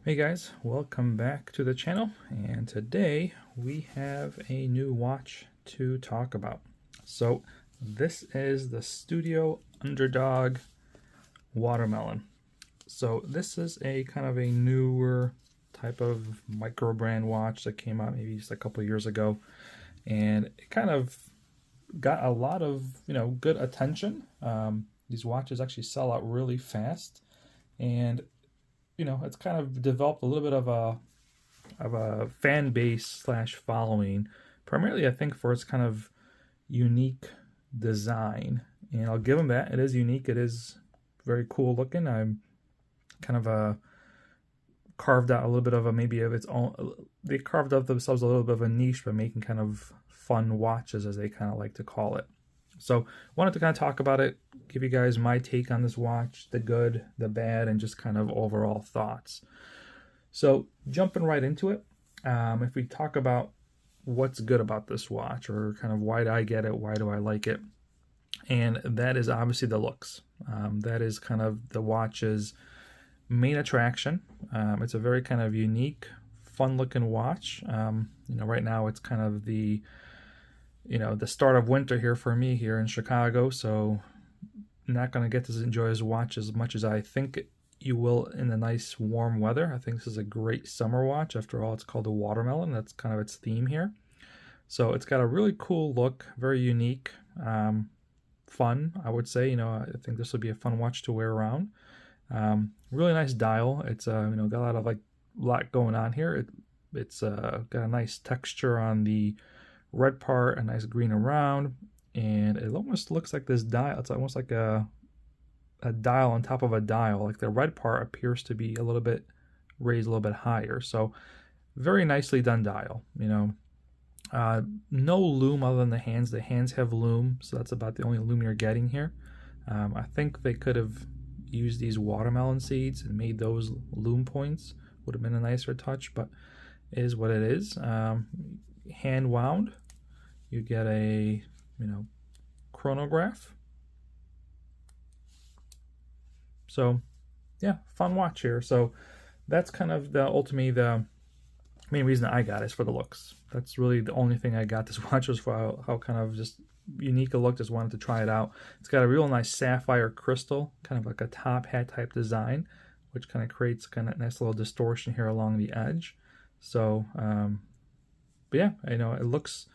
Hey guys, welcome back to the channel, and today we have a new watch to talk about. So this is the Studio Underdog Watermelon. So this is a kind of a newer type of micro brand watch that came out maybe just a couple years ago, and it kind of got a lot of good attention. These watches actually sell out really fast, and it's kind of developed a little bit of a fan base slash following, primarily I think for its kind of unique design. And I'll give them that. It is unique. It is very cool looking. I'm kind of carved out a little bit of a maybe of its own. They carved out themselves a little bit of a niche by making kind of fun watches, as they kind of like to call it. So wanted to kind of talk about it, give you guys my take on this watch, the good, the bad, and just kind of overall thoughts. So jumping right into it, if we talk about what's good about this watch, or kind of why do I get it, why do I like it, and that is obviously the looks. That is kind of the watch's main attraction. It's a very kind of unique, fun-looking watch. Right now it's kind of the start of winter here for me here in Chicago, so not going to get to enjoy this watch as much as I think you will in the nice warm weather. I think this is a great summer watch. After all, it's called a watermelon. That's kind of its theme here. So it's got a really cool look, very unique, fun, I would say. I think this would be a fun watch to wear around. Really nice dial. It's got a lot of lot going on here. It's got a nice texture on the red part, a nice green around, and it almost looks like this dial. It's almost like a dial on top of a dial. Like the red part appears to be a little bit raised a little bit higher. So very nicely done dial. No loom other than the hands. The hands have loom, so that's about the only loom you're getting here. I think they could have used these watermelon seeds and made those loom points. Would have been a nicer touch, but it is what it is. Hand wound, you get a chronograph. So yeah, fun watch here. So that's kind of ultimately the main reason I got is for the looks. That's really the only thing I got this watch was for how kind of just unique a look. Just wanted to try it out. It's got a real nice sapphire crystal, kind of like a top hat type design, which kind of creates kind of nice little distortion here along the edge. So but yeah, it looks,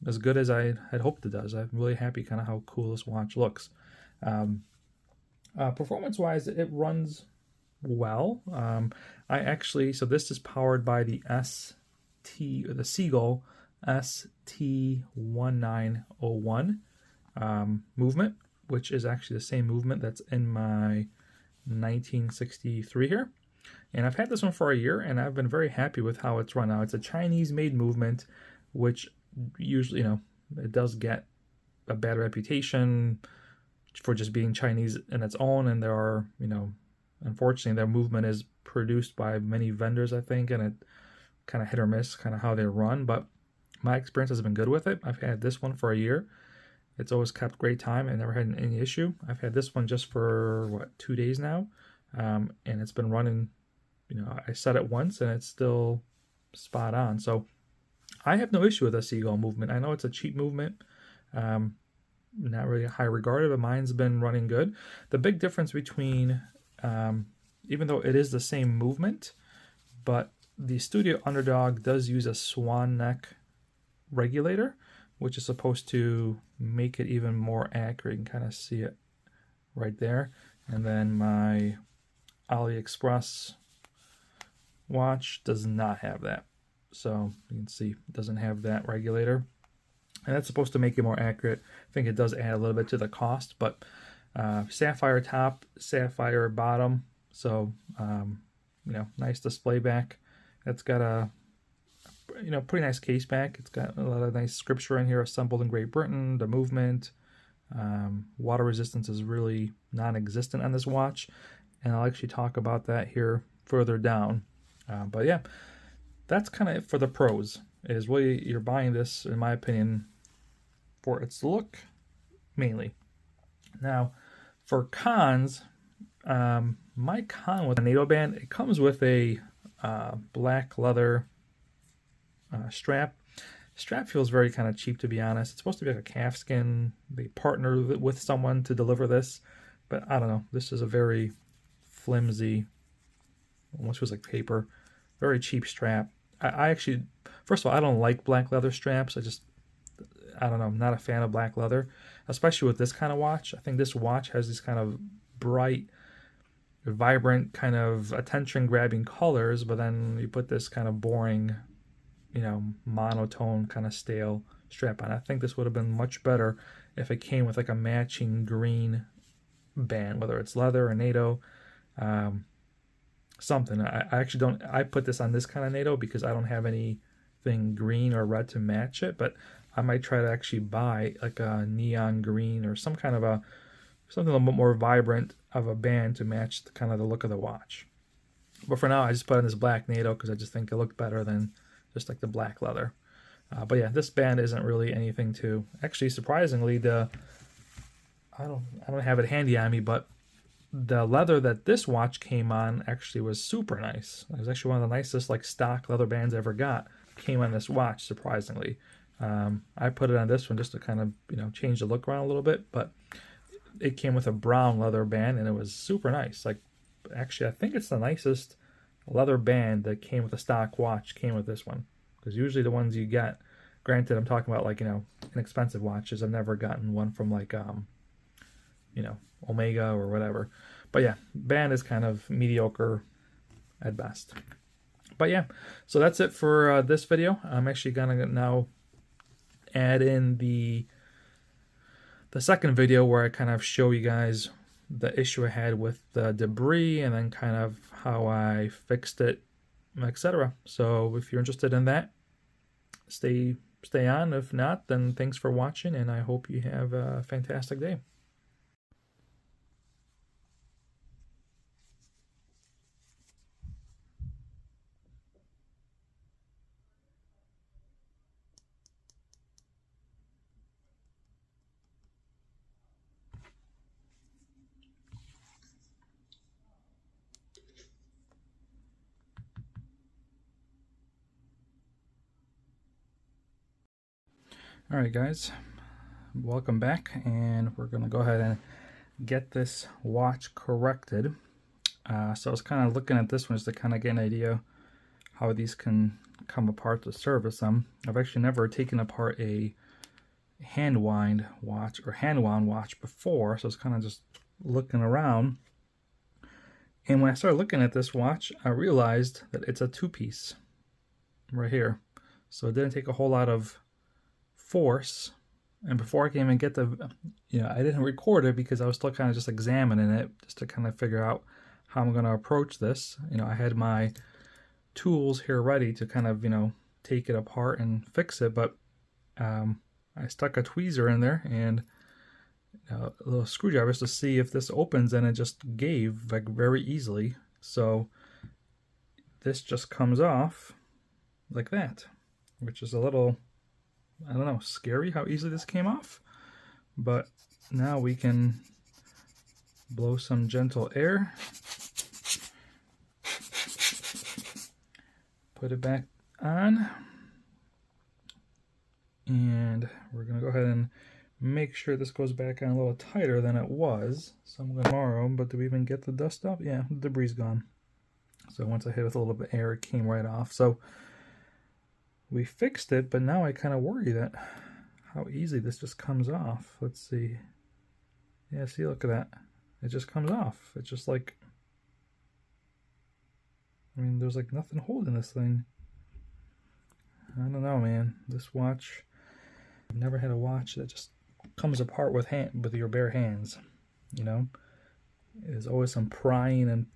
as good as I had hoped it does. I'm really happy kind of how cool this watch looks. Performance-wise, it runs well. So this is powered by the Seagull ST1901 movement, which is actually the same movement that's in my 1963 here. And I've had this one for a year, and I've been very happy with how it's run. Now, it's a Chinese-made movement, which usually, it does get a bad reputation for just being Chinese in its own. And there are, unfortunately, their movement is produced by many vendors, I think, and it kind of hit or miss kind of how they run. But my experience has been good with it. I've had this one for a year. It's always kept great time. I never had any issue. I've had this one just for, 2 days now, and it's been running. I set it once and it's still spot on. So I have no issue with a Seagull movement. I know it's a cheap movement, not really high regarded, but mine's been running good. The big difference between, even though it is the same movement, but the Studio Underdog does use a swan neck regulator, which is supposed to make it even more accurate. You can kind of see it right there. And then my AliExpress watch does not have that. So you can see it doesn't have that regulator. And that's supposed to make it more accurate. I think it does add a little bit to the cost, but sapphire top, sapphire bottom. So, nice display back. It's got a, pretty nice case back. It's got a lot of nice scripture in here, assembled in Great Britain, the movement. Water resistance is really non-existent on this watch. And I'll actually talk about that here further down. But yeah, that's kind of it for the pros. Is really, you're buying this, in my opinion, for its look mainly. Now, for cons, my con with a NATO band, it comes with a black leather strap. Strap feels very kind of cheap, to be honest. It's supposed to be like a calfskin. They partner with someone to deliver this, but I don't know. This is a very flimsy, almost feels like paper, very cheap strap. I actually, first of all, I don't like black leather straps. I don't know, I'm not a fan of black leather, especially with this kind of watch. I think this watch has these kind of bright, vibrant, kind of attention-grabbing colors, but then you put this kind of boring, you know, monotone kind of stale strap on. I think this would have been much better if it came with like a matching green band, whether it's leather or NATO, something. I actually don't, I put this on this kind of NATO because I don't have anything green or red to match it, but I might try to actually buy like a neon green or some kind of something a little bit more vibrant of a band to match the kind of the look of the watch. But for now, I just put on this black NATO because I just think it looked better than just like the black leather. But yeah, this band isn't really anything to, actually surprisingly, I don't have it handy on me, but the leather that this watch came on actually was super nice. It was actually one of the nicest like stock leather bands I ever got. Came on this watch, surprisingly. I put it on this one just to kind of, you know, change the look around a little bit, but it came with a brown leather band and it was super nice. Like, actually, I think it's the nicest leather band that came with a stock watch came with this one, because usually the ones you get, granted I'm talking about like, you know, inexpensive watches, I've never gotten one from like you know, Omega or whatever. But yeah, band is kind of mediocre at best. But yeah, so that's it for this video. I'm actually gonna now add in the second video where I kind of show you guys the issue I had with the debris and then kind of how I fixed it, etc. So if you're interested in that, stay on. If not, then thanks for watching, and I hope you have a fantastic day. Alright guys, welcome back, and we're going to go ahead and get this watch corrected. So I was kind of looking at this one just to kind of get an idea how these can come apart to service them. I've actually never taken apart a hand wind watch or hand wound watch before, so I was kind of just looking around. And when I started looking at this watch, I realized that it's a two-piece right here. So it didn't take a whole lot of force, and before I can even get the, you know, I didn't record it because I was still kind of just examining it just to kind of figure out how I'm going to approach this. You know, I had my tools here ready to kind of, you know, take it apart and fix it, but I stuck a tweezer in there and a little screwdriver to see if this opens, and it just gave like very easily. So this just comes off like that, which is a little, I don't know, scary how easily this came off. But now we can blow some gentle air, put it back on, and we're going to go ahead and make sure this goes back on a little tighter than it was. So I'm going to tomorrow, but do we even get the dust up? Yeah, the debris is gone. So once I hit it with a little bit of air, it came right off. So we fixed it, but now I kind of worry that how easy this just comes off. Let's see. Yeah, see, look at that. It just comes off. It's just like, I mean, there's like nothing holding this thing. I don't know, man. This watch, I've never had a watch that just comes apart with your bare hands, you know? There's always some prying and,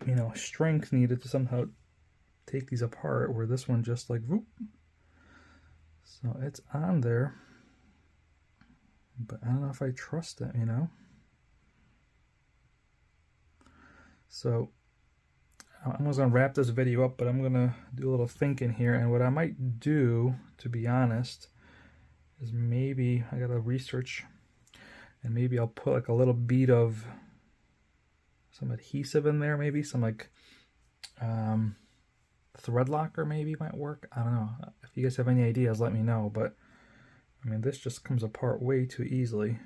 you know, strength needed to somehow take these apart, where this one just like whoop. So it's on there, but I don't know if I trust it, you know. So I'm just gonna wrap this video up, but I'm gonna do a little thinking here, and what I might do, to be honest, is maybe I gotta research, and maybe I'll put like a little bead of some adhesive in there, maybe some like thread locker maybe might work. I don't know. If you guys have any ideas, let me know. But I mean, this just comes apart way too easily.